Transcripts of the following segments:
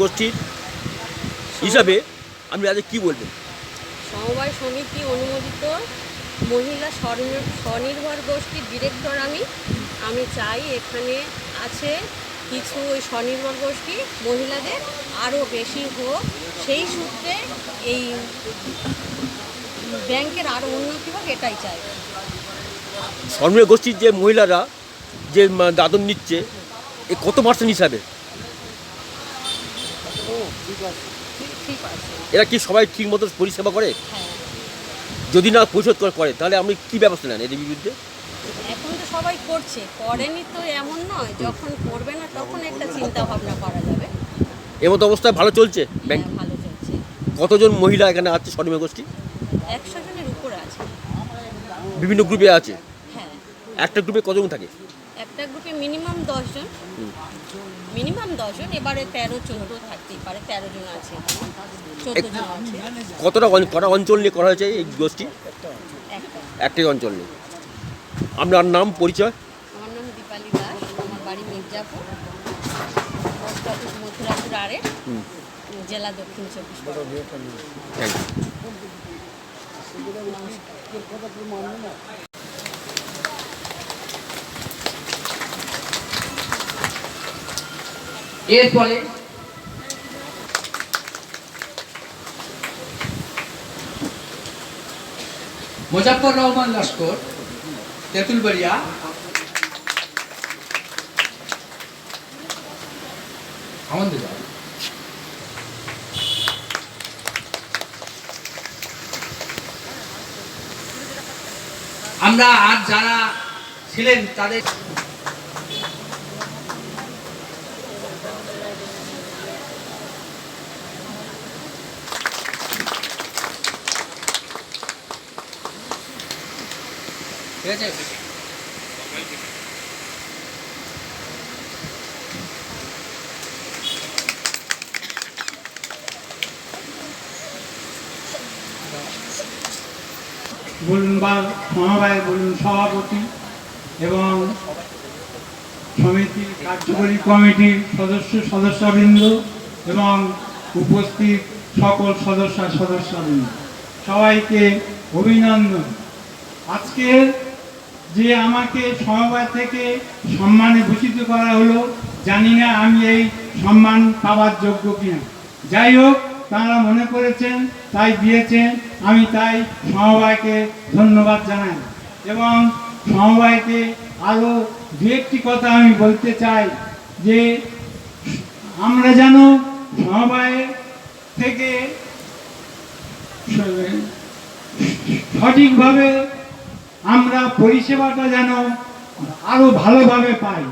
গোষ্ঠীর হিসাবে আপনি আজ কী বলবেন? সমবায় সমিতি অনুমোদিত মহিলা স্বনির্ভর গোষ্ঠীর ডিরেক্টর আমি চাই এখানে আছে কিছু ওই স্বনির্ভর গোষ্ঠী মহিলাদের আরও বেশি হোক, সেই সূত্রে এই ব্যাংকের আরও উন্নতি হোক, এটাই চাই। স্বনির্ভর গোষ্ঠীর যে মহিলারা যে দাদন নিচ্ছে এ কত পার্সেন্ট হিসাবে? ঠিক আছে। এরা কি সবাই ঠিক মতো পরিষেবা করে? হ্যাঁ, যদি না পরিশোধ করে তাহলে আপনি কী ব্যবস্থা নেন এদের বিরুদ্ধে? এখন তো সবাই করছে, করেনি তো এমন নয়, যখন করবে না তখন একটা চিন্তা ভাবনা করা যাবে। এমতো অবস্থায় ভালো চলছে ব্যাংক? হ্যাঁ, ভালো চলছে। কতজন মহিলা এখানে আছে স্বনির্ভর গোষ্ঠী? 100 জনের উপরে আছে। বিভিন্ন গ্রুপে আছে? হ্যাঁ, একটা গ্রুপে কতজন থাকে? একটা গ্রুপে মিনিমাম 10 জন, এবারে 13-14 থাকতেই পারে, 13 জন আছে, 14 জন আছে। কটা অঞ্চল নিয়ে করা হয়েছে এই গোষ্ঠী? একটাই অঞ্চল নিয়ে। আপনার নাম পরিচয়? আমার নাম দীপালি দাস, আমার বাড়ি মির্জাপুর, পোস্ট অফিস মথুরাপুর আরে, জেলা দক্ষিণ 24 পরগনা। Thank you. এরপরে মোজাফফর রহমান লস্কর, তেঁতুলবাড়িয়া। আমাদের আমরা আর যারা ছিলেন তাদের ঠিক আছে। বলুন বা সমবায় বলুন সভাপতি এবং সমিতির কার্যকরী কমিটির সদস্যবৃন্দ এবং উপস্থিত সকল সদস্যবৃন্দ সবাইকে অভিনন্দন। আজকের যে আমাকে সমবায় থেকে সম্মানে ভূষিত করা হলো, জানি না আমি এই সম্মান পাওয়ার যোগ্য কিনা। যাই হোক, তারা মনে করেছেন তাই দিয়েছেন, আমি তাই সমবায়কে ধন্যবাদ জানাই এবং সমবায়কে আরও দু একটি কথা আমি বলতে চাই যে আমরা যেন সমবায় থেকে সঠিকভাবে আমরা পরিষেবাটা যেন আরও ভালোভাবে পাই।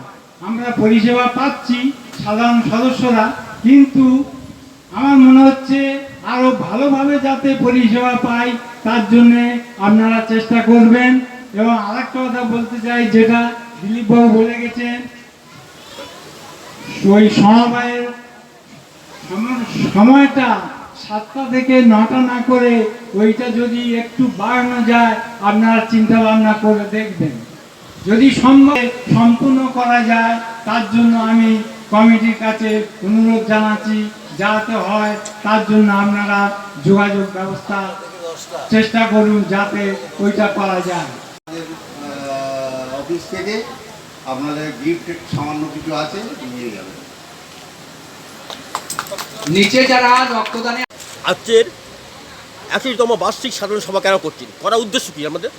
আমরা পরিষেবা পাচ্ছি সাধারণ সদস্যরা, কিন্তু আমার মনে হচ্ছে আরও ভালোভাবে যাতে পরিষেবা পাই তার জন্যে আপনারা চেষ্টা করবেন। এবং আরেকটা কথা বলতে চাই, যেটা দিলীপবাবু বলে গেছেন, ওই সমবায়ের সময়টা 7টা থেকে 9টা না করে ওইটা যদি একটু বাড়ানো যায় আপনারা চিন্তা ভাবনা করে দেখবেন। যদি সম্পূর্ণ করা যায় তার জন্য আমি কমিটির কাছে অনুরোধ জানাচ্ছি, যাতে হয় তার জন্য আপনারা যোগাযোগ ব্যবস্থা চেষ্টা করুন যাতে ওইটা করা যায়। অফিস থেকে আপনাদের গিফট সামান্য কিছু আছে, নিয়ে যাবেন। নিচে যারা রক্তদানে আজকের 81তম বার্ষিক সাধারণ সভা কেন করছেন, করার উদ্দেশ্য কী আমাদের?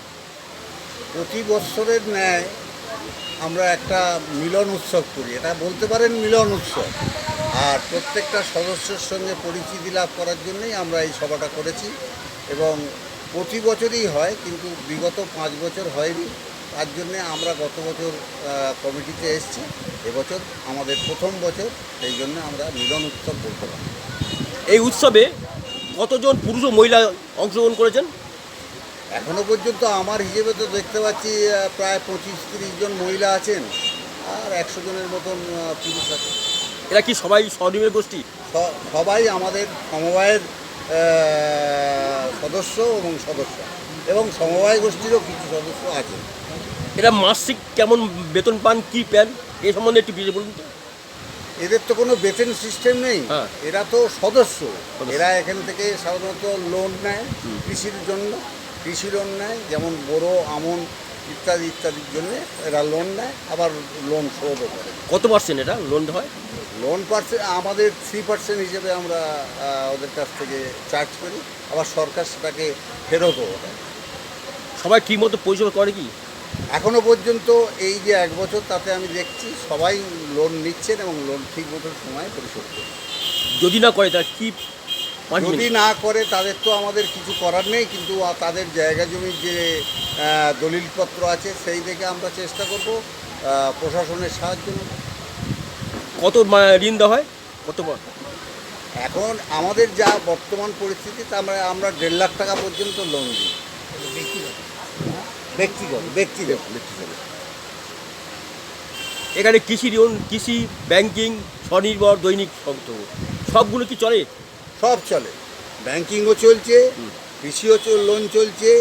প্রতি বৎসরের ন্যায় আমরা একটা মিলন উৎসব করি, এটা বলতে পারেন মিলন উৎসব। আর প্রত্যেকটা সদস্যের সঙ্গে পরিচিতি লাভ করার জন্যই আমরা এই সভাটা করেছি এবং প্রতি বছরই হয়, কিন্তু বিগত 5 বছর হয়নি। তার জন্যে আমরা গত বছর কমিটিতে এসেছি, এবছর আমাদের প্রথম বছর, সেই জন্য আমরা মিলন উৎসব বলতে পারি। এই উৎসবে কতজন পুরুষ ও মহিলা অংশগ্রহণ করেছেন? এখনও পর্যন্ত আমার হিসেবে তো দেখতে পাচ্ছি প্রায় 25-30 জন মহিলা আছেন আর 100 জনের মতন পুরুষ আছে। এরা কি সবাই স্বনির্ভর গোষ্ঠী? সবাই আমাদের সমবায়ের সদস্য এবং সমবায় গোষ্ঠীরও কিছু সদস্য আছে। এরা মাসিক কেমন বেতন পান, কি পান, এ সম্বন্ধে একটু বিশেষ বলুন তো। এদের তো কোনো বেতন সিস্টেম নেই, হ্যাঁ। এরা তো সদস্য। এরা এখান থেকে সাধারণত লোন নেয় কৃষির জন্য, কৃষি লোন নেয়, যেমন বোরো, আমন ইত্যাদি ইত্যাদির জন্য এরা লোন নেয়, আবার লোন শোধও করে। কত পার্সেন্ট এটা লোন হয়? লোন আমাদের 3% হিসেবে আমরা ওদের কাছ থেকে চার্জ করি, আবার সরকার সেটাকে ফেরতও দেয়। সবাই ঠিক মতো পরিষেবা করে কি? এখনো পর্যন্ত এই যে 1 বছর, তাতে আমি দেখছি সবাই লোন নিচ্ছেন এবং লোন ঠিক মতো সময় পরিশোধ করছে। যদি না করে তার কি যদি না করে তাদের তো আমাদের কিছু করার নেই, কিন্তু তাদের জায়গা জমির যে দলিলপত্র আছে সেই দেখে আমরা চেষ্টা করব প্রশাসনের সাহায্য নেব। কত ঋণ দেওয়া হয়? কত? এখন আমাদের যা বর্তমান পরিস্থিতি, তা আমরা 1.5 লাখ টাকা পর্যন্ত লোন দিই ব্যক্তিগত। এখানে কৃষি ঋণ, কৃষি, ব্যাংকিং, স্বনির্ভর, দৈনিক সবগুলো কি চলে? সব চলে, ব্যাংকিংও চলছে, কৃষিও লোন চলছে,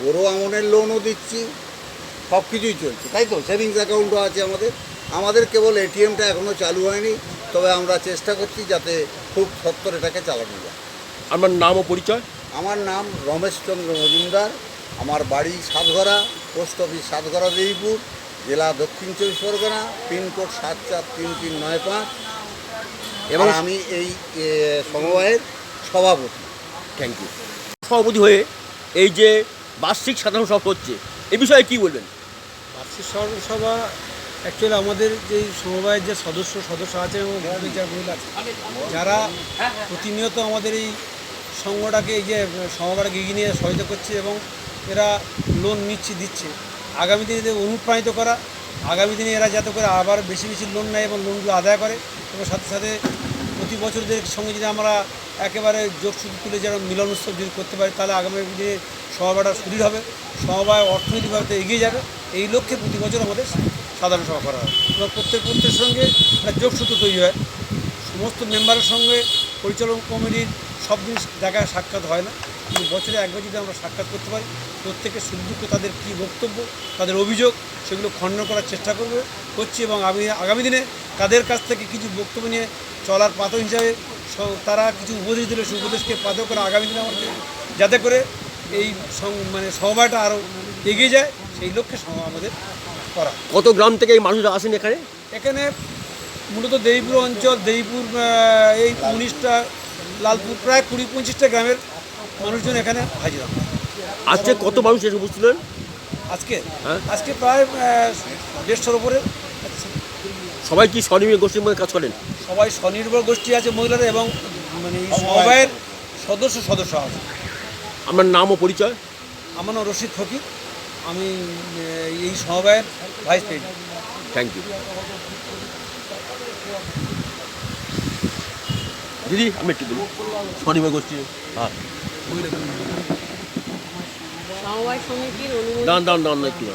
বড় আমনের লোনও দিচ্ছি, সব কিছুই চলছে, তাই তো। সেভিংস অ্যাকাউন্টও আছে আমাদের কেবল এটিএমটা এখনও চালু হয়নি, তবে আমরা চেষ্টা করছি যাতে খুব সত্তর এটাকে চালানো যায়। আমার নাম ও পরিচয়? আমার নাম রমেশচন্দ্র মজুমদার, আমার বাড়ি সাতঘরা, পোস্ট অফিস সাতঘরা, দেইপুর, জেলা দক্ষিণ 24 পরগনা, পিনকোড 743395, এবং আমি এই সমবায়ের সভাপতি। Thank you. সভাপতি হয়ে এই যে বার্ষিক সাধারণ সভা হচ্ছে, এ বিষয়ে কি বলবেন? বার্ষিক সাধারণ সভা অ্যাকচুয়ালি আমাদের যে সমবায়ের যে সদস্য আছে এবং যারা মহিলা আছে, যারা প্রতিনিয়ত আমাদের এই সংগঠনটাকে, এই যে সমবায়টাকে এগিয়ে নিয়ে সহায়তা করছে এবং এরা লোন দিচ্ছে, আগামী দিনে এদের অনুপ্রাণিত করা, আগামী দিনে এরা যাতে করে আবার বেশি বেশি লোন নেয় এবং লোনগুলো আদায় করে, এবং সাথে সাথে প্রতি বছরদের সঙ্গে যদি আমরা একেবারে যোগসূত্র তুলে যেন মিলন উৎসব যদি করতে পারি, তাহলে আগামী দিনে সমবায়টা সুদৃঢ় হবে, সমবায় অর্থনৈতিকভাবে এগিয়ে যাবে। এই লক্ষ্যে প্রতি বছর আমাদের সাধারণ সভা করা হয় এবং প্রত্যেকের সঙ্গে একটা যোগসূত্র তৈরি হয়। সমস্ত মেম্বারের সঙ্গে পরিচালন কমিটির সব দিন দেখা সাক্ষাৎ হয় না, কিন্তু বছরে একবার যদি আমরা সাক্ষাৎ করতে পারি, প্রত্যেকের সুখ দুঃখ, তাদের কী বক্তব্য, তাদের অভিযোগ, সেগুলো খণ্ডন করার চেষ্টা করছি এবং আমি আগামী দিনে তাদের কাছ থেকে কিছু বক্তব্য নিয়ে চলার পাথর হিসাবে তারা কিছু উপদেশ দিলে, সেই উপদেশকে পাথর করে আগামী দিনে আমাদের যাতে করে এই সমবায়টা আরও এগিয়ে যায়, সেই লক্ষ্যে আমাদের করা। কত গ্রাম থেকে এই মানুষরা আসেন এখানে মূলত দেইপুর অঞ্চল, দেইপুর এই 19টা, লালপুর প্রায় 20-25টা গ্রামের মানুষজন এখানে হাজির হন। আজকে কত মানুষ এসে বুঝছিলেন? আজকে প্রায় 150-এর উপরে। সবাই কি স্বনির্ভর গোষ্ঠীর মধ্যে কাজ করেন? সবাই স্বনির্ভর গোষ্ঠী আছে, মহিলারা, এবং এই সমবায়ের সদস্য আছে। আমার নাম ও পরিচয়? আমার নাম রশিদ ফকির, আমি এই সমবায়ের ভাইস প্রেসিডেন্ট। থ্যাংক ইউ দিদি। আমি একটু বলি স্বনির্ভর গোষ্ঠী, হ্যাঁ, সমবায় সমিতির অনুমোদন দান একটু